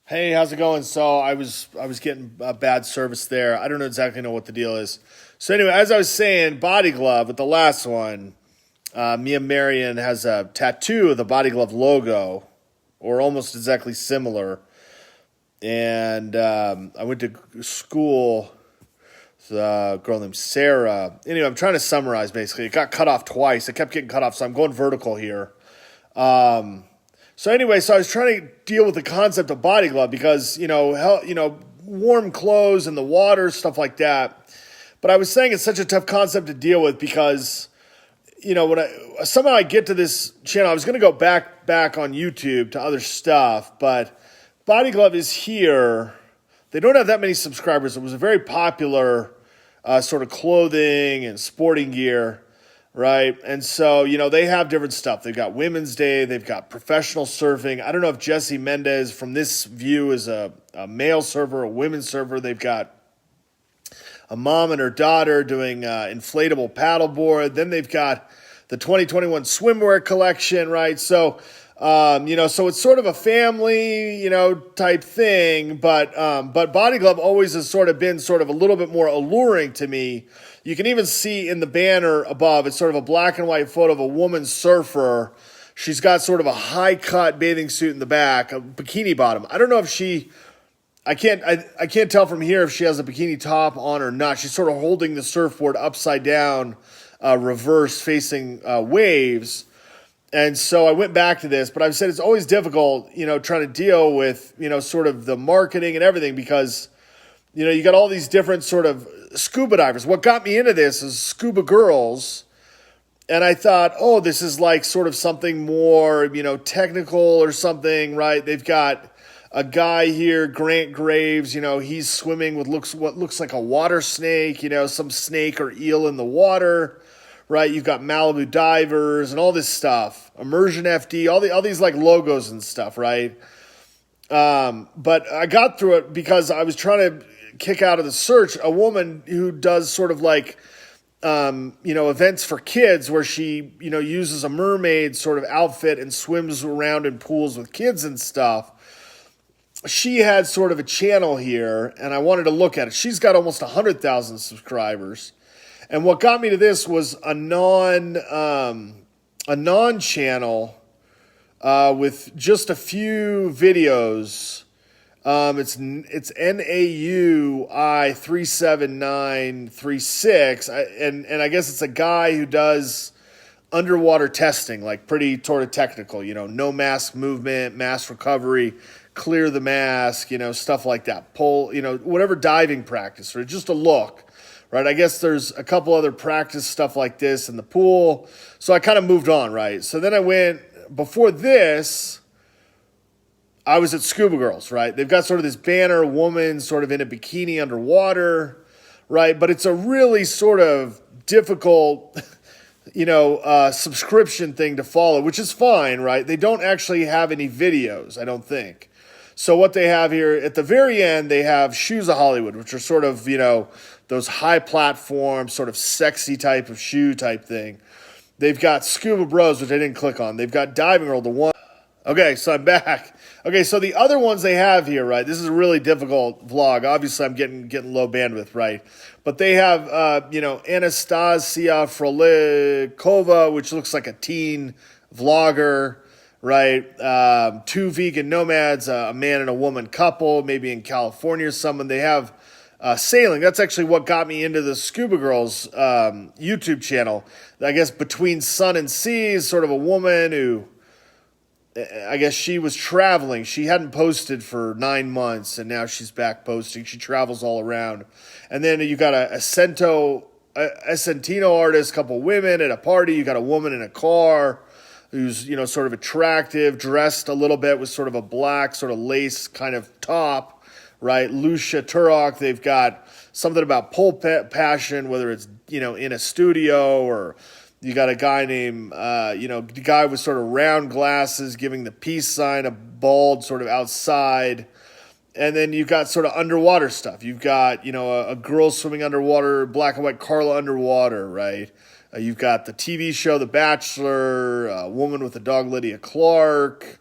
Hey, how's it going? So I was getting bad service there. I don't exactly know what the deal is. So anyway, as I was saying, Body Glove with the last one, Mia Marion has a tattoo of the Body Glove logo, or almost exactly similar. And I went to school with a girl named Sarah. Anyway, I'm trying to summarize basically. It got cut off twice. It kept getting cut off, so I'm going vertical here. So anyway, so I was trying to deal with the concept of body glove because warm clothes and the water stuff like that. But I was saying it's such a tough concept to deal with because when I somehow I get to this channel, I was going to go back on YouTube to other stuff, but Body Glove is here. They don't have that many subscribers. It was a very popular sort of clothing and sporting gear. Right. And so, they have different stuff. They've got Women's Day. They've got professional surfing. I don't know if Jesse Mendez from this view is a male surfer, a women's surfer. They've got a mom and her daughter doing inflatable paddleboard. Then they've got the 2021 swimwear collection. Right. So, so it's sort of a family, type thing. But Body Glove always has sort of been sort of a little bit more alluring to me. You can even see in the banner above, it's sort of a black and white photo of a woman surfer. She's got sort of a high-cut bathing suit in the back, a bikini bottom. I don't know if I can't tell from here if she has a bikini top on or not. She's sort of holding the surfboard upside down, reverse facing waves. And so I went back to this, but I've said it's always difficult, trying to deal with, sort of the marketing and everything because, you got all these different sort of scuba divers. What got me into this is scuba girls. And I thought, oh, this is like sort of something more, technical or something, right? They've got a guy here, Grant Graves, he's swimming with what looks like a water snake, some snake or eel in the water, right? You've got Malibu divers and all this stuff, Immersion FD, all these like logos and stuff, right? But I got through it because I was trying to kick out of the search a woman who does sort of like, events for kids where she, uses a mermaid sort of outfit and swims around in pools with kids and stuff. She had sort of a channel here and I wanted to look at it. She's got almost 100,000 subscribers. And what got me to this was a non-channel with just a few videos. It's NAUI 37936, and I guess it's a guy who does underwater testing, like pretty sort of technical, no mask movement, mask recovery, clear the mask, stuff like that. Pull, whatever diving practice or just a look, right? I guess there's a couple other practice stuff like this in the pool. So I kind of moved on, right? So then before this, I was at Scuba Girls, right? They've got sort of this banner woman sort of in a bikini underwater, right? But it's a really sort of difficult, subscription thing to follow, which is fine, right? They don't actually have any videos, I don't think. So what they have here at the very end, they have Shoes of Hollywood, which are sort of, those high platform, sort of sexy type of shoe type thing. They've got Scuba Bros, which I didn't click on. They've got Diving World, the one. Okay, so I'm back. Okay, so the other ones they have here, right? This is a really difficult vlog. Obviously, I'm getting low bandwidth, right? But they have, Anastasia Frolikova, which looks like a teen vlogger, right? Two vegan nomads, a man and a woman couple, maybe in California or someone. They have sailing. That's actually what got me into the Scuba Girls YouTube channel. I guess Between Sun and Seas, sort of a woman who, I guess she was traveling. She hadn't posted for 9 months, and now she's back posting. She travels all around. And then you got a Centino artist, couple women at a party. You got a woman in a car who's, sort of attractive, dressed a little bit with sort of a black sort of lace kind of top, right? Lucia Turok. They've got something about pole passion, whether it's, in a studio or you got a guy named, the guy with sort of round glasses giving the peace sign, a bald sort of outside. And then you've got sort of underwater stuff. You've got, a girl swimming underwater, black and white Carla underwater, right? You've got the TV show The Bachelor, a woman with a dog, Lydia Clark,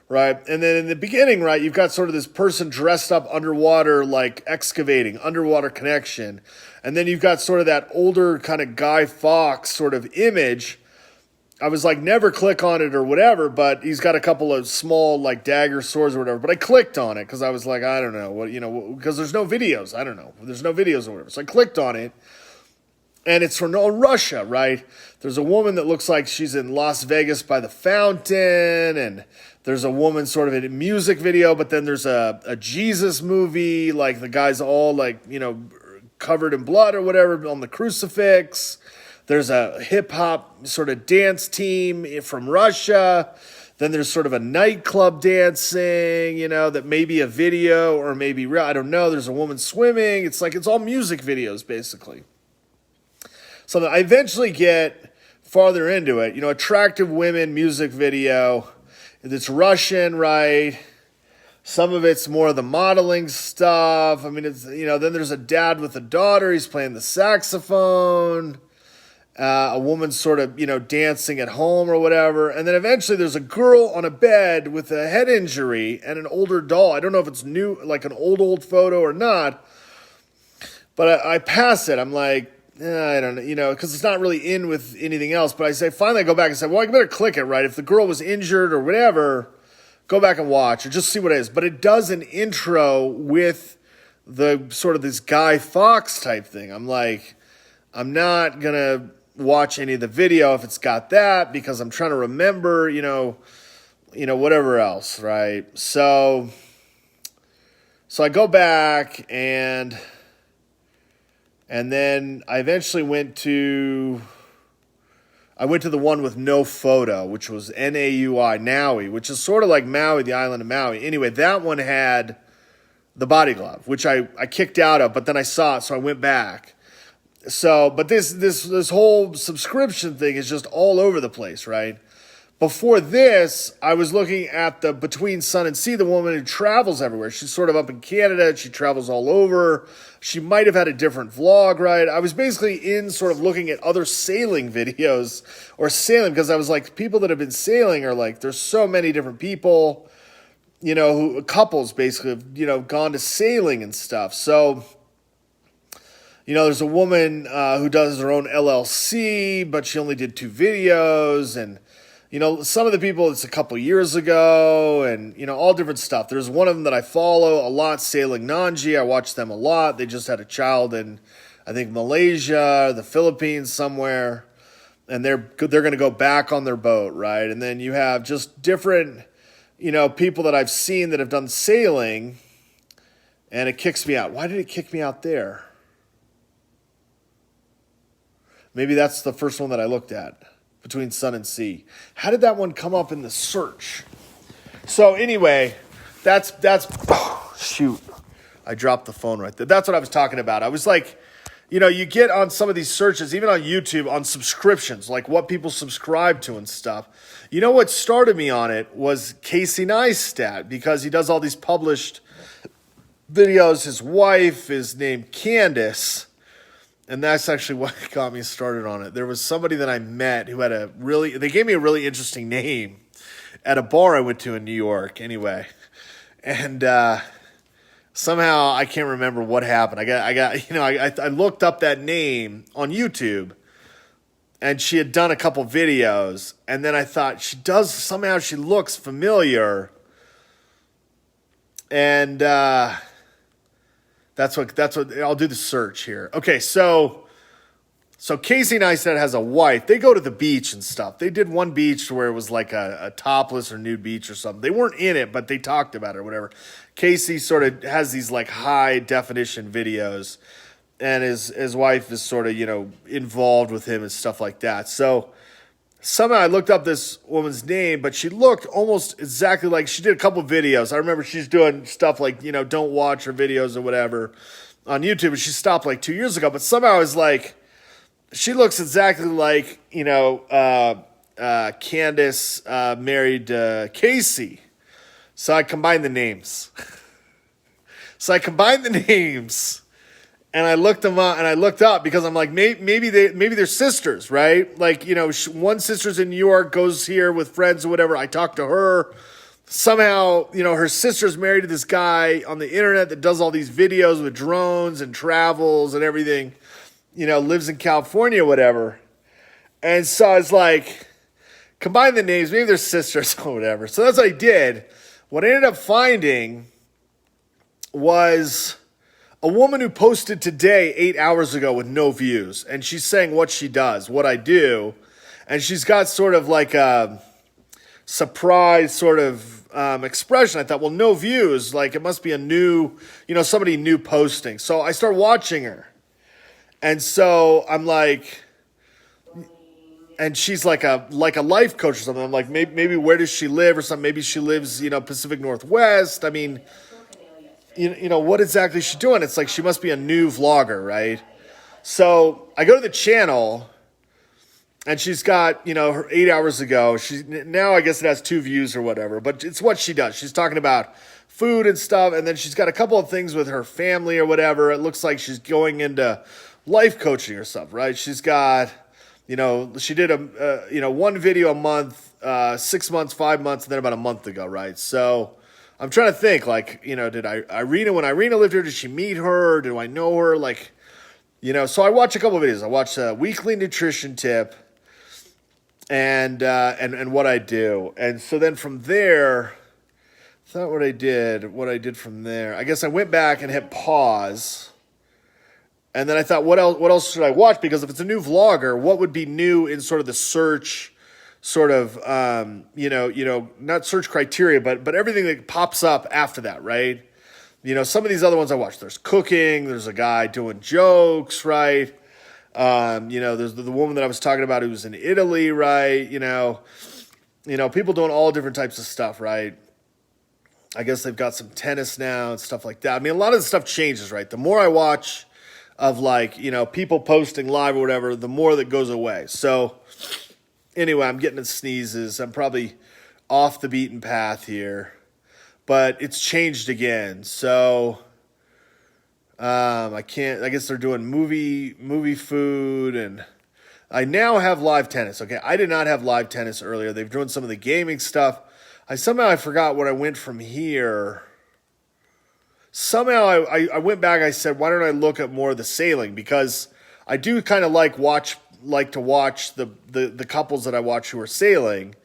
right? And then in the beginning, right, you've got sort of this person dressed up underwater, like excavating, underwater connection. And then you've got sort of that older kind of Guy Fawkes sort of image. I was like, never click on it or whatever, but he's got a couple of small like dagger swords or whatever. But I clicked on it because I was like, I don't know what, because there's no videos. I don't know. There's no videos or whatever. So I clicked on it, and it's from Russia, right? There's a woman that looks like she's in Las Vegas by the fountain, and there's a woman sort of in a music video, but then there's a Jesus movie, like the guy's all like, covered in blood or whatever on the crucifix. There's a hip-hop sort of dance team from Russia. Then there's sort of a nightclub dancing, that may be a video or maybe real. I don't know. There's a woman swimming. It's like it's all music videos, basically. So I eventually get farther into it. Attractive women music video. It's Russian, right? Some of it's more of the modeling stuff. I mean, it's, then there's a dad with a daughter. He's playing the saxophone. A woman sort of, dancing at home or whatever. And then eventually there's a girl on a bed with a head injury and an older doll. I don't know if it's new, like an old photo or not. But I pass it. I'm like, I don't know, because it's not really in with anything else. But finally I go back and say, well, I better click it, right? If the girl was injured or whatever, go back and watch or just see what it is. But it does an intro with the sort of this Guy Fawkes type thing. I'm like, I'm not going to watch any of the video if it's got that because I'm trying to remember, whatever else, right? So I go back and then I eventually went to the one with no photo, which was Naui, which is sort of like Maui, the island of Maui. Anyway, that one had the body glove, which I kicked out of, but then I saw it, so I went back. So, but this whole subscription thing is just all over the place, right? Before this, I was looking at the Between Sun and Sea, the woman who travels everywhere. She's sort of up in Canada. She travels all over. She might have had a different vlog, right? I was basically in sort of looking at other sailing videos or sailing because I was like, people that have been sailing are like, there's so many different people, couples basically have, gone to sailing and stuff. So, there's a woman who does her own LLC, but she only did 2 videos. And, some of the people, it's a couple years ago and, all different stuff. There's one of them that I follow a lot, Sailing Nanji. I watch them a lot. They just had a child in, I think, Malaysia, the Philippines somewhere. And they're going to go back on their boat, right? And then you have just different, people that I've seen that have done sailing. And it kicks me out. Why did it kick me out there? Maybe that's the first one that I looked at, Between Sun and Sea. How did that one come up in the search? So anyway, that's shoot. I dropped the phone right there. That's what I was talking about. I was like, you get on some of these searches, even on YouTube, on subscriptions, like what people subscribe to and stuff. What started me on it was Casey Neistat, because he does all these published videos. His wife is named Candace. And that's actually what got me started on it. There was somebody that I met who had they gave me a really interesting name at a bar I went to in New York anyway. And somehow I can't remember what happened. I looked up that name on YouTube and she had done a couple videos. And then I thought somehow she looks familiar. And, That's what I'll do the search here. Okay, so Casey Neistat has a wife. They go to the beach and stuff. They did one beach where it was like a topless or nude beach or something. They weren't in it, but they talked about it or whatever. Casey sort of has these like high definition videos, and his wife is sort of, involved with him and stuff like that. So somehow I looked up this woman's name, but she looked almost exactly like she did a couple videos. I remember she's doing stuff like, don't watch her videos or whatever on YouTube. And she stopped like 2 years ago. But somehow I was like, she looks exactly like, Candace married Casey. So I combined the names. And I looked them up, and I looked up because I'm like, maybe they're sisters, right? Like, one sister's in New York, goes here with friends or whatever. I talked to her somehow, her sister's married to this guy on the internet that does all these videos with drones and travels and everything, lives in California or whatever. And so I was like, combine the names, maybe they're sisters or whatever. So that's what I did. What I ended up finding was a woman who posted today 8 hours ago with no views. And she's saying what she does, what I do. And she's got sort of like a surprise sort of expression. I thought, well, no views. Like it must be a new, somebody new posting. So I start watching her. And so I'm like, and she's like a life coach or something. I'm like, maybe where does she live or something? Maybe she lives, Pacific Northwest. I mean, what exactly is she doing? It's like she must be a new vlogger, right? So I go to the channel, and she's got, her 8 hours ago. Now I guess it has 2 views or whatever, but it's what she does. She's talking about food and stuff, and then she's got a couple of things with her family or whatever. It looks like she's going into life coaching or stuff, right? She's got, she did one video a month, 6 months, 5 months, and then about a month ago, right? So I'm trying to think, like, did when Irina lived here, did she meet her? Do I know her? Like, so I watch a couple of videos. I watch a weekly nutrition tip and what I do. And so then from there, I thought what I did from there. I guess I went back and hit pause. And then I thought, what else should I watch? Because if it's a new vlogger, what would be new in sort of the search sort of, not search criteria, but everything that pops up after that, right? Some of these other ones I watch, there's cooking, there's a guy doing jokes, right? There's the woman that I was talking about who was in Italy, right? People doing all different types of stuff, right? I guess they've got some tennis now and stuff like that. I mean, a lot of the stuff changes, right? The more I watch of people posting live or whatever, the more that goes away. So anyway, I'm getting sneezes. I'm probably off the beaten path here, but it's changed again. So I guess they're doing movie food, and I now have live tennis. Okay. I did not have live tennis earlier. They've doing some of the gaming stuff. I forgot what I went from here. Somehow I went back. I said, why don't I look at more of the sailing? Because I do kind of like to watch the couples that I watch who are sailing,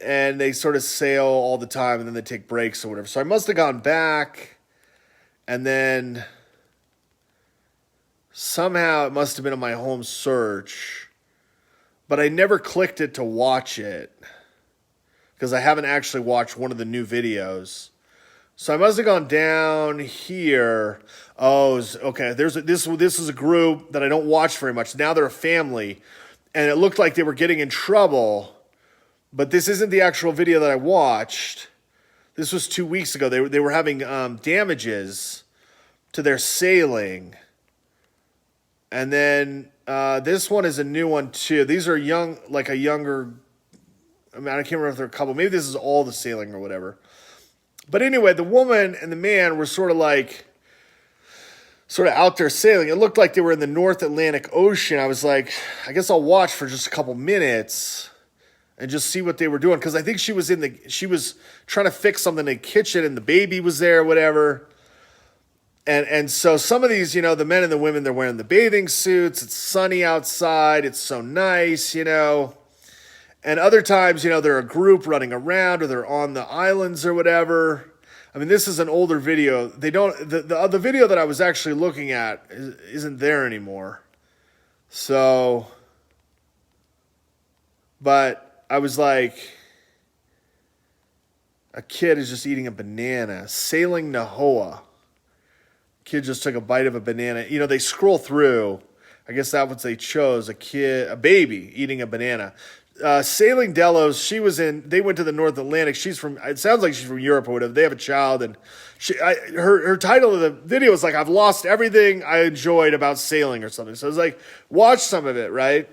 and they sort of sail all the time, and then they take breaks or whatever. So I must have gone back, and then somehow it must have been in my home search, but I never clicked it to watch it because I haven't actually watched one of the new videos. So I must have gone down here. Oh, okay. This is a group that I don't watch very much. Now they're a family, and it looked like they were getting in trouble. But this isn't the actual video that I watched. This was 2 weeks ago. They were having damages to their sailing, and then this one is a new one too. These are younger. I mean, I can't remember if they're a couple. Maybe this is all the sailing or whatever. But anyway, the woman and the man were sort of out there sailing. It looked like they were in the North Atlantic Ocean. I was like, I guess I'll watch for just a couple minutes and just see what they were doing. Because I think she was trying to fix something in the kitchen, and the baby was there or whatever. And so some of these, the men and the women, they're wearing the bathing suits. It's sunny outside. It's so nice, And other times, they're a group running around, or they're on the islands or whatever. I mean, this is an older video. The video that I was actually looking at isn't there anymore. So, but I was like, a kid is just eating a banana, sailing Nahoa. Kid just took a bite of a banana. They scroll through. I guess that's what they chose, a baby eating a banana. Sailing Delos, they went to the North Atlantic. It sounds like she's from Europe or whatever. They have a child, and her title of the video is like, I've lost everything I enjoyed about sailing or something. So it's like, watch some of it, right?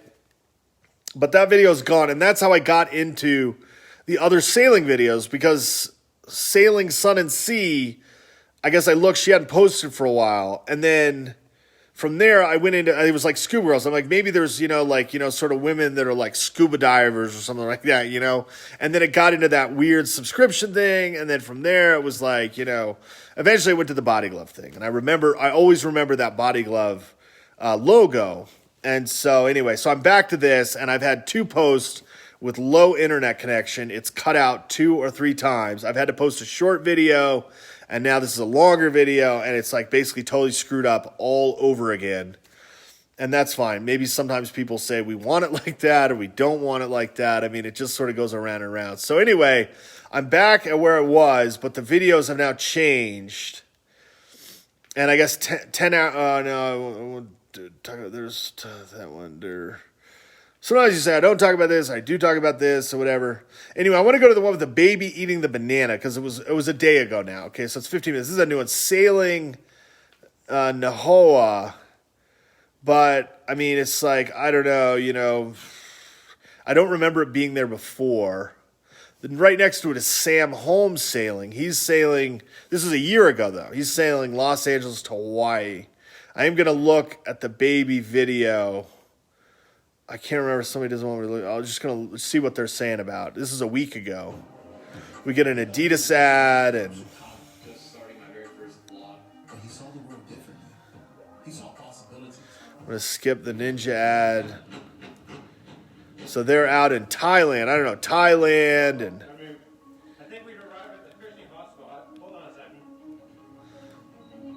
But that video is gone, and that's how I got into the other sailing videos, because Sailing Sun and Sea, I guess she hadn't posted for a while, and then from there, I went into, it was like scuba girls. I'm like, maybe there's, sort of women that are like scuba divers or something like that, And then it got into that weird subscription thing. And then from there, it was like, eventually I went to the body glove thing. And I always remember that body glove logo. And so anyway, so I'm back to this, and I've had 2 posts with low internet connection. It's cut out 2 or 3 times. I've had to post a short video, and now this is a longer video, and it's like basically totally screwed up all over again. And that's fine. Maybe sometimes people say we want it like that or we don't want it like that. I mean, it just sort of goes around and around. So anyway, I'm back at where it was, but the videos have now changed. And I guess 10 hours, no, there's that one there. Sometimes you say, I don't talk about this, I do talk about this, or whatever. Anyway, I want to go to the one with the baby eating the banana, because it was a day ago now. Okay, so it's 15 minutes. This is a new one, Sailing Nahoa. But, I mean, it's like, I don't know, I don't remember it being there before. Then right next to it is Sam Holmes sailing. He's sailing, this was a year ago, though. He's sailing Los Angeles to Hawaii. I am going to look at the baby video. I can't remember if somebody doesn't want me to look. I'm just going to see what they're saying about. This is a week ago. We get an Adidas ad, and He saw the world differently. He saw possibilities. I'm going to skip the Ninja ad. So they're out in Thailand. I don't know, Thailand, and I think we've arrived at the fishing hotspot. Hold on a second.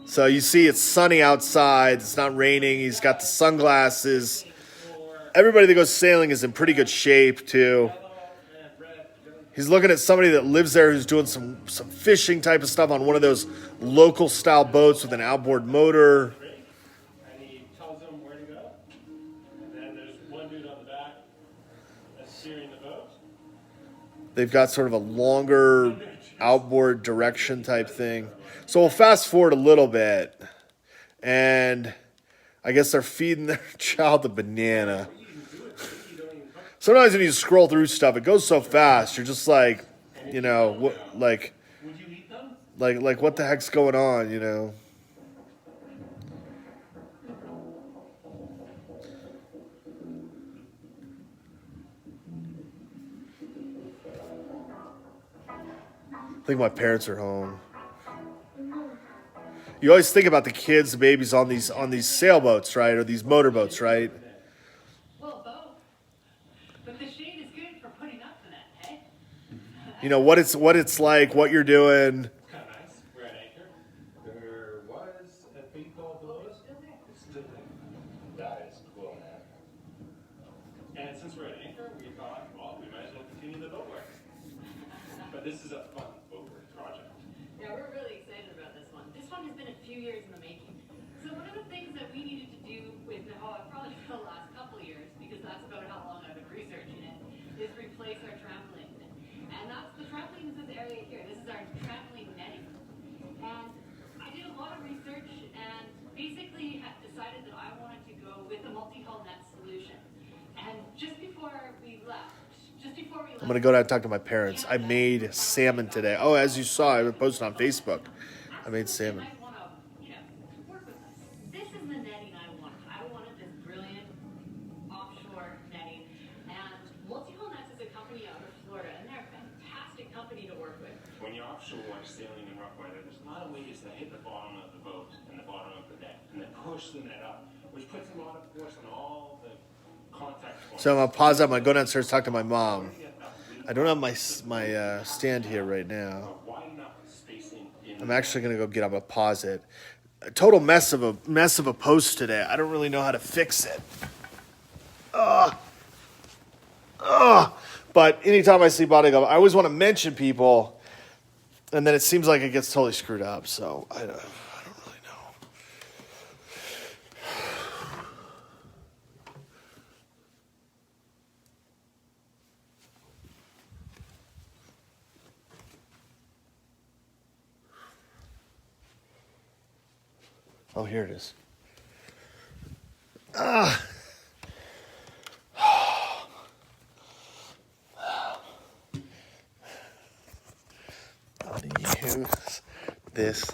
so you see it's sunny outside. It's not raining. He's got the sunglasses. Everybody that goes sailing is in pretty good shape, too. He's looking at somebody that lives there who's doing some fishing type of stuff on one of those local-style boats with an outboard motor. And he tells them where to go. And then there's one dude on the back that's steering the boat. They've got sort of a longer outboard direction type thing. So we'll fast forward a little bit. And I guess they're feeding their child the banana. Sometimes when you scroll through stuff, it goes so fast. You're just like, like what the heck's going on, I think my parents are home. You always think about the kids, the babies on these sailboats, right, or these motorboats, right? Well, both. But the shade is good for putting up for that, hey? What it's like, what you're doing. Kind of nice. We're at anchor. There was a big ball below us. It's still there. That is cool, man. And since we're at anchor, we thought, well, we might as well continue the boat work. But this is a fun boat work project. Yeah, we're really excited about this one. This one has been a few years in the making. So one of the things that we needed to do with Nahoa, probably for the last couple of years, because that's about how long I've been researching it, is replace our trampoline. And that's the trampoline is this area here. This is our trampoline netting. And I did a lot of research and basically had decided that I wanted to go with a multi-hull net solution. And just before we left, I'm going to go down and talk to my parents. I made salmon today. Oh, as you saw, I posted on Facebook. I made salmon. Work with us. This is the netting I wanted. I wanted this brilliant offshore netting. And Multi-Hull Nets is a company out of Florida, and they're a fantastic company to work with. When you're offshore sailing in rough weather, there's a lot of ways to hit the bottom of the boat and the bottom of the deck, and then push the net up, which puts a lot of force on all the contact points. So I'm going to pause up. I'm going to go downstairs and talk to my mom. I don't have my stand here right now. I'm actually going to go get up and pause it. A total mess of a post today. I don't really know how to fix it. But anytime I see body glove, I always want to mention people, and then it seems like it gets totally screwed up. So I don't really know. Oh, here it is. How do you use this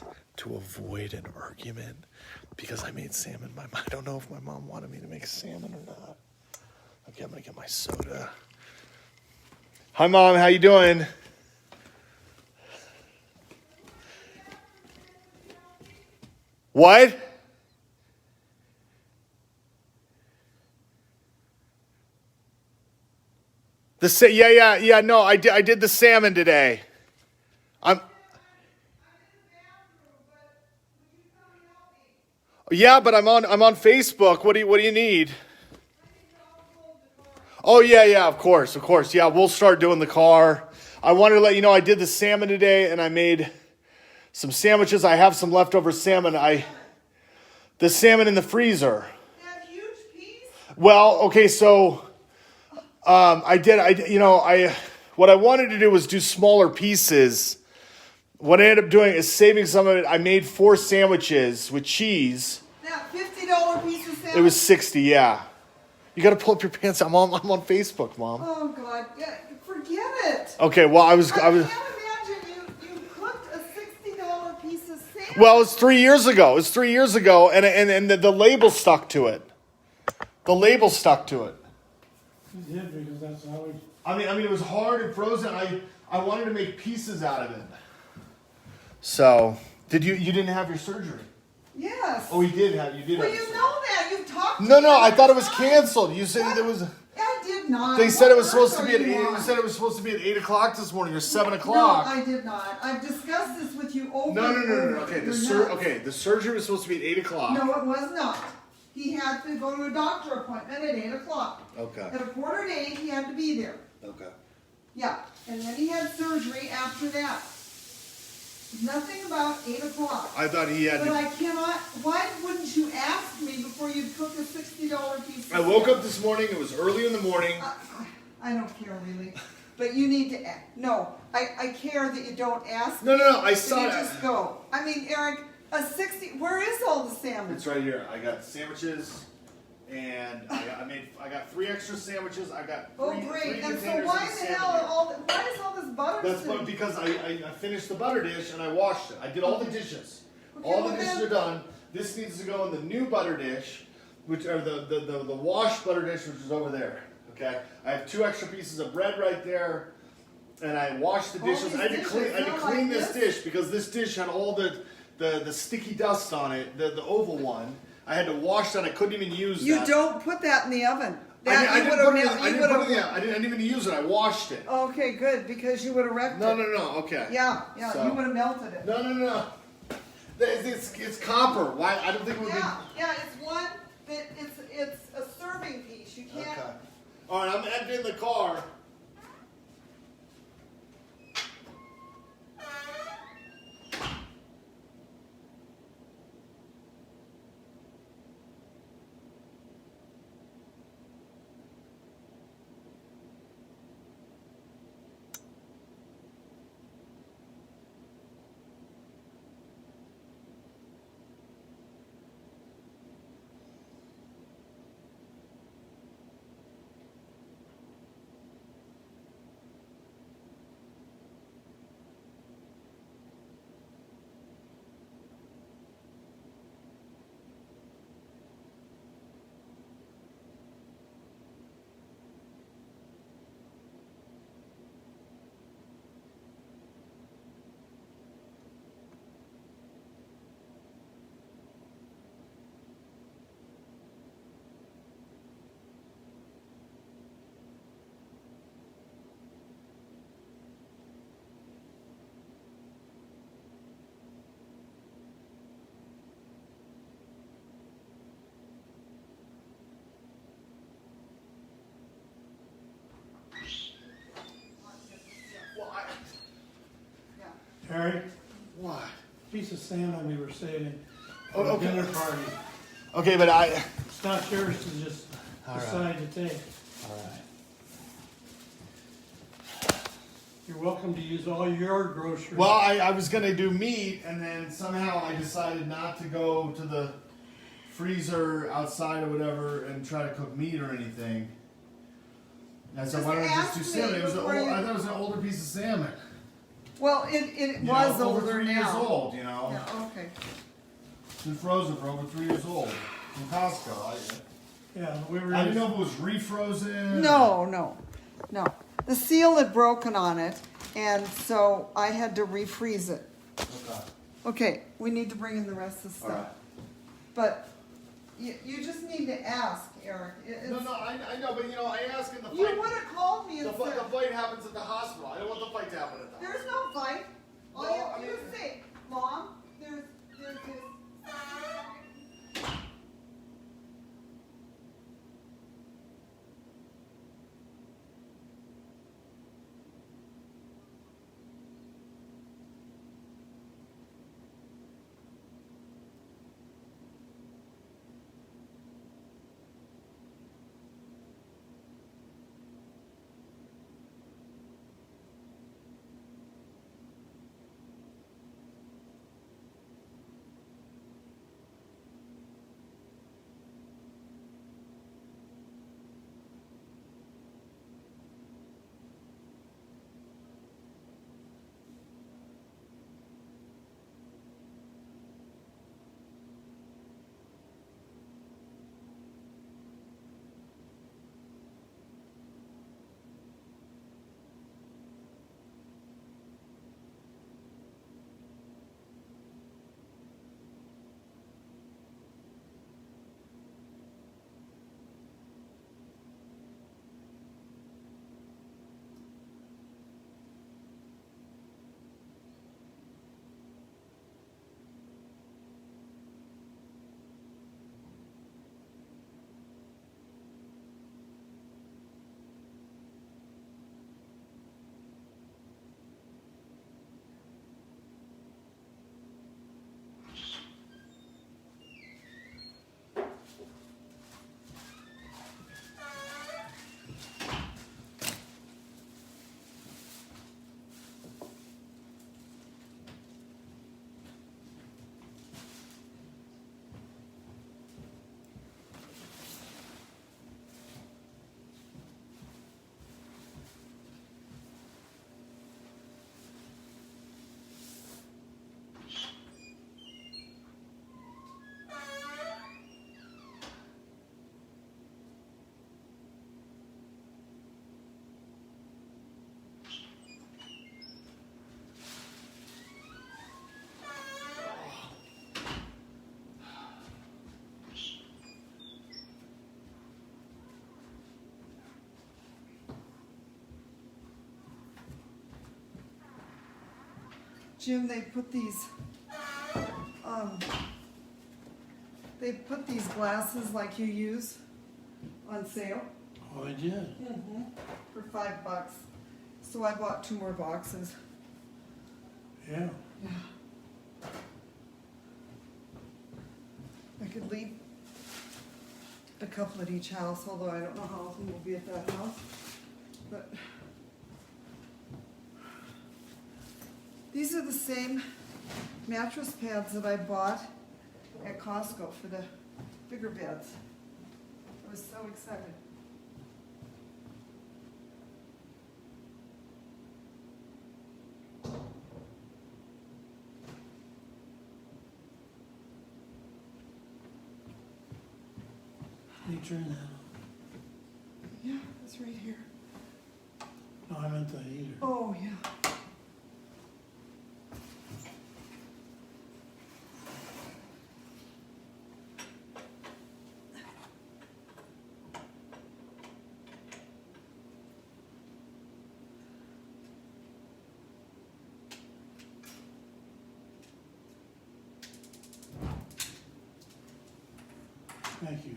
to avoid an argument because I made salmon. I don't know if my mom wanted me to make salmon or not. Okay, I'm gonna get my soda. Hi, Mom. How you doing? What? Yeah. No, I did the salmon today. I'm. Yeah, but I'm on Facebook. What do you need? Oh yeah, of course. Yeah, we'll start doing the car. I wanted to let you know I did the salmon today, and I made some sandwiches. I have some leftover salmon. The salmon in the freezer. That huge piece? Well, okay, so what I wanted to do was do smaller pieces. What I ended up doing is saving some of it. I made 4 sandwiches with cheese. That $50 piece of salmon? It was 60, yeah. You got to pull up your pants. I'm on Facebook, Mom. Oh God, yeah, forget it. Okay, well I can't imagine you cooked a $60 piece of salmon. Well, it was 3 years ago. And the label stuck to it. The label stuck to it. He did because that's how he. I mean, it was hard and frozen. I wanted to make pieces out of it. So, you didn't have your surgery? Yes. Oh, you did Well, have you know that. You've talked to No, me I thought it was time. canceled. You said there was. I did not. They said it was What supposed to be at earth are 8. you You on? said it was supposed to be at 8 o'clock this morning or 7 No, o'clock. I did not. I've discussed this with you over No. and over. Okay, You're nuts. the surgery was supposed to be at 8 o'clock. No, it was not. He had to go to a doctor appointment at 8 o'clock. Okay. At 7:45, he had to be there. Okay. Yeah, and then he had surgery after that. Nothing about 8 o'clock. I thought he had But to. I cannot, why wouldn't you ask me before you cook a $60 piece of I woke salmon? up this morning. It was early in the morning. I don't care really, but you need to, no, I care that you don't ask me. No, I that saw you it. just go. I mean, Eric, where is all the salmon? It's right here. I got sandwiches, and I got 3 extra sandwiches. I got Oh, three great, and so containers why of the salmon hell here. why is all this butter That's sitting? because I finished the butter dish and I washed it. I did all the dishes. Okay, All the well dishes then- are done. This needs to go in the new butter dish, which are the washed butter dish, which is over there. Okay, I have 2 extra pieces of bread right there, and I washed the All dishes. these I had to dishes clean smell like this this? dish because this dish had all the sticky dust on it. The oval one. I had to wash that. I couldn't even use You that. don't put that in the oven. I didn't even use it. I washed it. Okay, good, because you would have wrecked No. it. Okay. Yeah, So- you would have melted it. No. It's copper. Why? I don't think it would Yeah, it's one that it's a serving piece. You be. can't. Okay. All right, I'm emptying the car. Harry, What? piece of salmon we were saving Oh, for a okay. dinner party. Okay, but It's not yours to just All right. decide to take. All right. You're welcome to use all your groceries. Well, I was gonna do meat, and then somehow I decided not to go to the freezer outside or whatever and try to cook meat or anything. And so Just why don't I just ask do me salmon? I before you- thought it was an older piece of salmon. Well, it You was know, over older 3 now. years old, you know. Yeah, okay. It's been frozen for over 3 years old from Costco. Yeah, I didn't know if it was refrozen. No. The seal had broken on it, and so I had to refreeze it. Okay. Okay, we need to bring in the rest of the stuff. All right. But you just need to ask, Eric. No, I know, but I asked in the fight. You would have called me and The said, fight happens at the hospital. I don't want the fight to happen at the there's no fight. All No, you have I to do mean- is say, Mom, there's this. Jim, they put these glasses like you use on sale. Oh, I did. For $5. So I bought 2 more boxes. Yeah. I could leave a couple at each house, although I don't know how often we'll be at that house. But these are the same mattress pads that I bought at Costco for the bigger beds. I was so excited. Can you turn that on? Yeah, it's right here. No, I meant the heater. Oh, yeah. Thank you.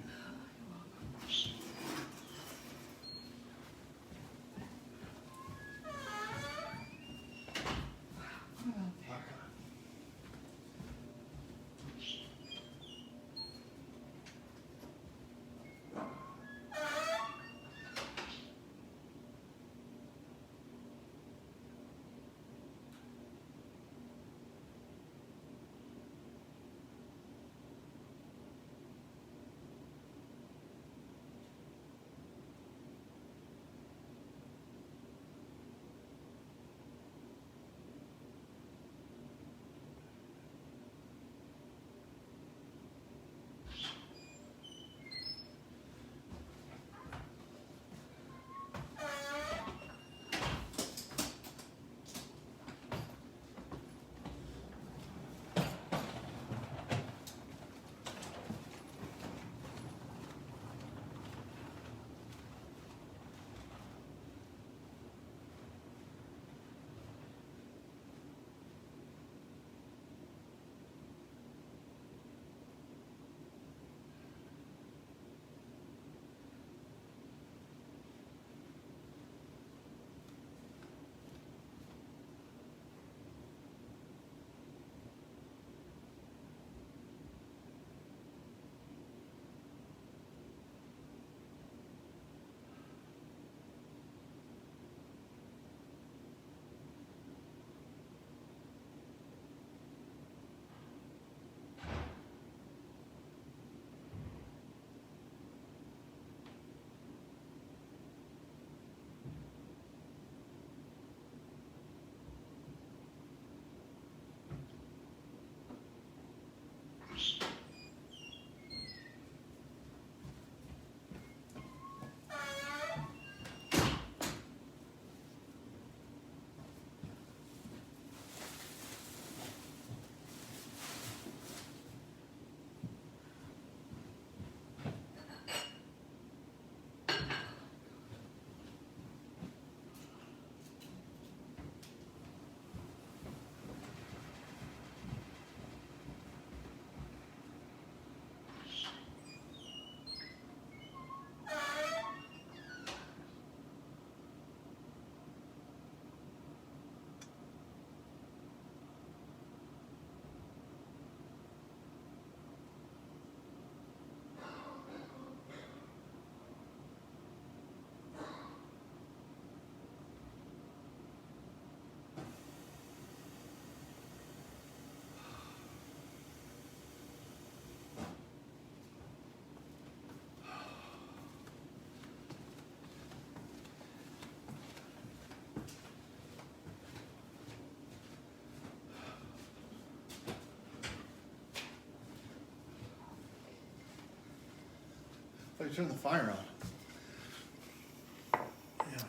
Somebody turn the fire on. Yeah.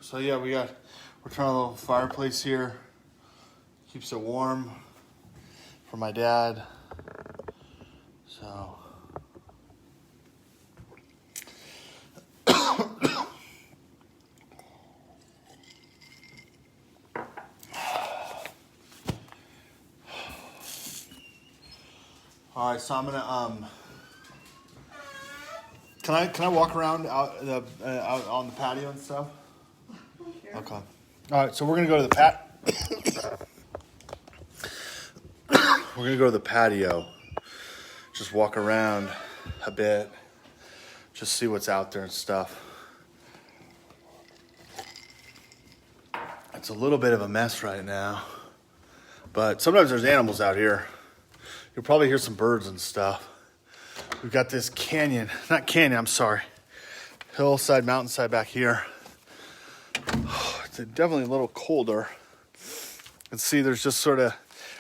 So yeah, we're trying a little fireplace here. Keeps it warm for my dad. So all right, so I'm gonna Can I walk around out on the patio and stuff? Okay. All right, so we're gonna go to the we're gonna go to the patio. Just walk around a bit. Just see what's out there and stuff. It's a little bit of a mess right now, but sometimes there's animals out here. You'll probably hear some birds and stuff. We've got this hillside, mountainside back here. It's definitely a little colder. And see, there's just sort of,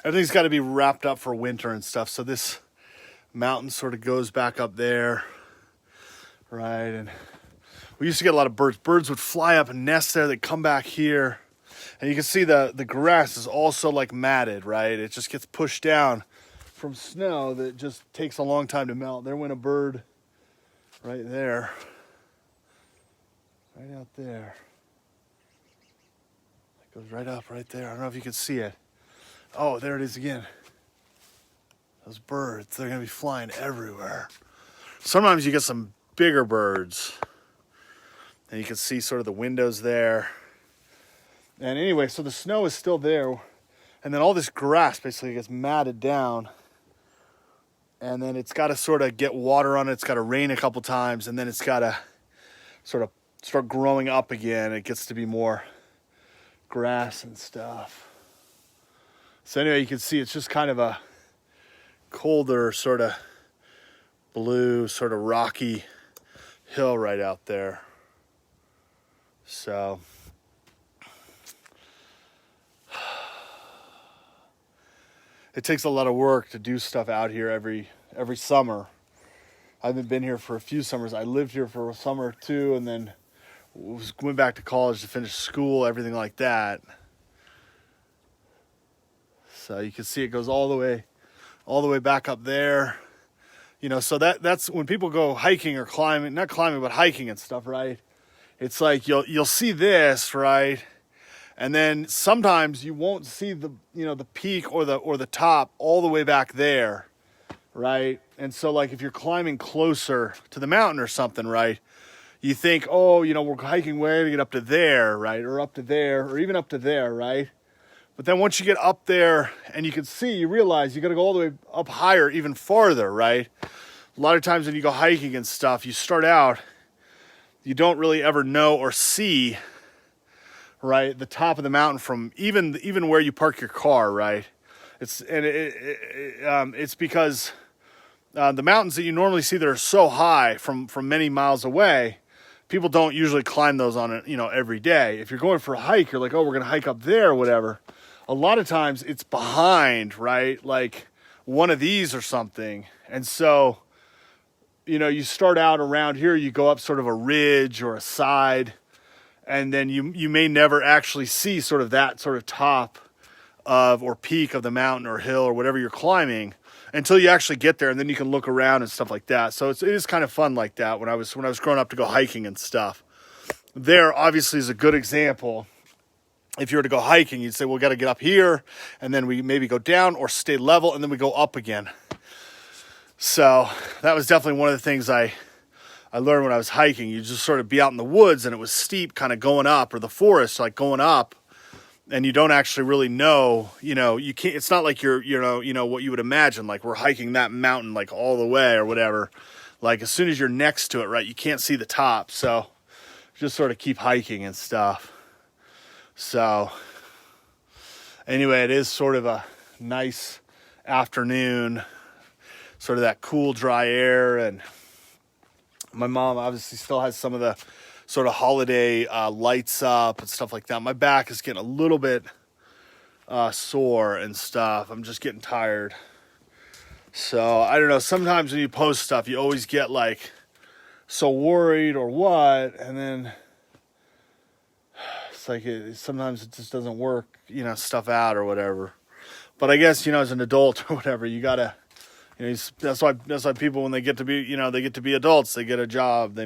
everything's got to be wrapped up for winter and stuff. So this mountain sort of goes back up there, right? And we used to get a lot of birds. Birds would fly up and nest there. They'd come back here. And you can see the grass is also like matted, right? It just gets pushed down from snow that just takes a long time to melt. There went a bird right there. Right out there. It goes right up right there. I don't know if you can see it. Oh, there it is again. Those birds, they're going to be flying everywhere. Sometimes you get some bigger birds. And you can see sort of the windows there. And anyway, so the snow is still there. And then all this grass basically gets matted down. And then it's got to sort of get water on it. It's got to rain a couple times. And then it's got to sort of start growing up again. It gets to be more grass and stuff. So anyway, you can see it's just kind of a colder, sort of blue, sort of rocky hill right out there. So it takes a lot of work to do stuff out here every summer. I haven't been here for a few summers. I lived here for a summer or two, and then went back to college to finish school, everything like that. So you can see it goes all the way back up there. You know, so that's when people go hiking or climbing, not climbing, but hiking and stuff, right? It's like you'll see this, right? And then sometimes you won't see the peak or the top all the way back there, right? And so like if you're climbing closer to the mountain or something, right? You think, oh, we're hiking way to get up to there, right? Or up to there, or even up to there, right? But then once you get up there and you can see, you realize you got to go all the way up higher, even farther, right? A lot of times when you go hiking and stuff, you start out, you don't really ever know or see, right, the top of the mountain from even where you park your car, right? It's because the mountains that you normally see that are so high from many miles away, people don't usually climb those on it, every day. If you're going for a hike, you're like, oh, we're gonna hike up there or whatever. A lot of times it's behind, right? Like one of these or something. And so, you start out around here, you go up sort of a ridge or a side, and then you may never actually see sort of that sort of top of or peak of the mountain or hill or whatever you're climbing until you actually get there, and then you can look around and stuff like that. So it is kind of fun like that when I was growing up to go hiking and stuff. There obviously is a good example. If you were to go hiking, you'd say, well, we got to get up here, and then we maybe go down or stay level, and then we go up again. So that was definitely one of the things I learned when I was hiking. You just sort of be out in the woods, and it was steep kind of going up, or the forest like going up, and you don't actually really know, you can't, it's not like you're, what you would imagine, like we're hiking that mountain like all the way or whatever. Like as soon as you're next to it, right, you can't see the top. So just sort of keep hiking and stuff. So anyway, it is sort of a nice afternoon, sort of that cool, dry air. And my mom obviously still has some of the sort of holiday lights up and stuff like that. My back is getting a little bit sore and stuff. I'm just getting tired. So I don't know. Sometimes when you post stuff, you always get like so worried or what, and then it's like sometimes it just doesn't work, stuff out or whatever. But I guess as an adult or whatever, you gotta, that's why people when they get to be they get to be adults, they get a job, they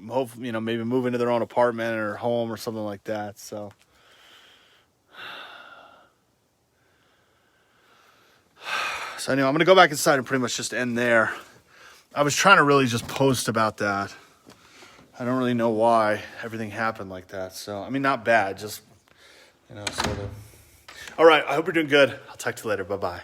hope maybe move into their own apartment or home or something like that. So. So anyway, I'm going to go back inside and pretty much just end there. I was trying to really just post about that. I don't really know why everything happened like that. So, I mean, not bad, just, sort of. All right, I hope you're doing good. I'll talk to you later. Bye-bye.